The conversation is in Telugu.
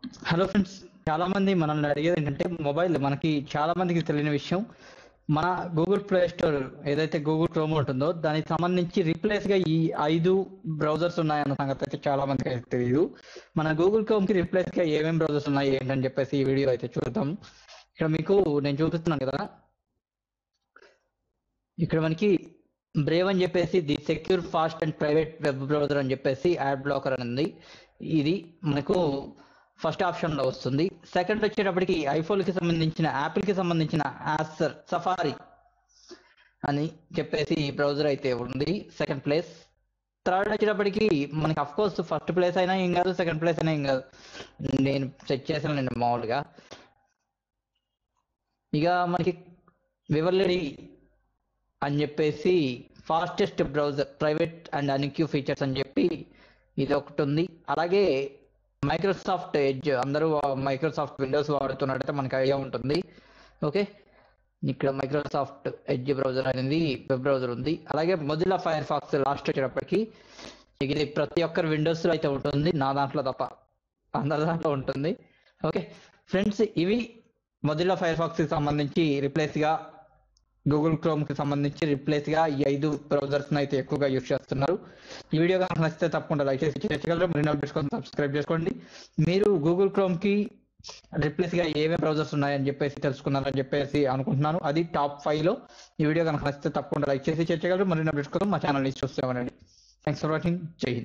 హలో ఫ్రెండ్స్, చాలా మంది మనల్ని అడిగేది ఏంటంటే మొబైల్ మనకి చాలా మందికి తెలియని విషయం. మన గూగుల్ ప్లే స్టోర్ ఏదైతే గూగుల్ క్రోమ్ ఉంటుందో దానికి సంబంధించి రీప్లేస్ గా ఈ 5 బ్రౌజర్స్ ఉన్నాయన్న సంగతి అయితే చాలా మందికి అయితే తెలియదు. మన గూగుల్ క్రోమ్ కి రీప్లేస్ గా ఏమేం బ్రౌజర్స్ ఉన్నాయి ఏంటని చెప్పేసి ఈ వీడియో అయితే చూద్దాం. ఇక్కడ మీకు నేను చూపిస్తున్నాను కదా, ఇక్కడ మనకి బ్రేవ్ అని చెప్పేసి the secure fast and private web browser అని చెప్పేసి యాడ్ బ్లాకర్ అని ఉంది. ఇది మనకు ఫస్ట్ ఆప్షన్ లో వస్తుంది. సెకండ్ వచ్చేటప్పటికి ఐఫోన్ కి సంబంధించిన యాపిల్ కి సంబంధించిన యాసర్ సఫారీ అని చెప్పేసి ఈ బ్రౌజర్ అయితే ఉంది సెకండ్ ప్లేస్. థర్డ్ వచ్చేటప్పటికి మనకి అఫ్ కోర్స్ ఫస్ట్ ప్లేస్ అయినా ఏం కాదు, సెకండ్ ప్లేస్ అయినా ఏం కాదు, నేను సెట్ చేసాను నేను మామూలుగా. ఇక మనకి వివర్లెడీ అని చెప్పేసి ఫాస్టెస్ట్ బ్రౌజర్ ప్రైవేట్ అండ్ అన్క్యూ ఫీచర్స్ అని చెప్పి ఇది ఒకటి ఉంది. అలాగే మైక్రోసాఫ్ట్ ఎడ్జ్, అందరూ మైక్రోసాఫ్ట్ విండోస్ వాడుతున్నట్టయితే మనకి ఐడియా ఉంటుంది. ఓకే, ఇక్కడ మైక్రోసాఫ్ట్ ఎడ్జ్ బ్రౌజర్ అనేది వెబ్ బ్రౌజర్ ఉంది. అలాగే మొజిల్లా ఫైర్ ఫాక్స్ లాస్ట్ వచ్చేటప్పటికి ఇది ప్రతి ఒక్కరి విండోస్ లో అయితే ఉంటుంది, నా దాంట్లో తప్ప అందరి దాంట్లో ఉంటుంది. ఓకే ఫ్రెండ్స్, ఇవి మొజిల్లా ఫైర్ ఫాక్స్ కి సంబంధించి రిప్లేస్ గా, గూగుల్ క్రోమ్ కి సంబంధించి రిప్లేస్ గా ఈ 5 బ్రౌజర్స్ అయితే ఎక్కువగా యూజ్ చేస్తున్నారు. ఈ వీడియో కనుక నచ్చితే తప్పకుండా లైక్ చేసి చేయగలరు. మరిన్ని అప్డేట్స్ కోసం సబ్స్క్రైబ్ చేసుకోండి. మీరు గూగుల్ క్రోమ్ కి రిప్లేస్ గా ఏమేమి బ్రౌజర్స్ ఉన్నాయని చెప్పేసి తెలుసుకున్నారని చెప్పేసి అనుకుంటున్నాను. అది టాప్ 5 లో. ఈ వీడియో కనుక నచ్చితే తప్పకుండా లైక్ చేసి చేయగలరు. మరిన్ని అప్డేట్స్ కోసం మా ఛానల్ ని చూస్తూ ఉండండి. Thanks for watching. జై హింద్.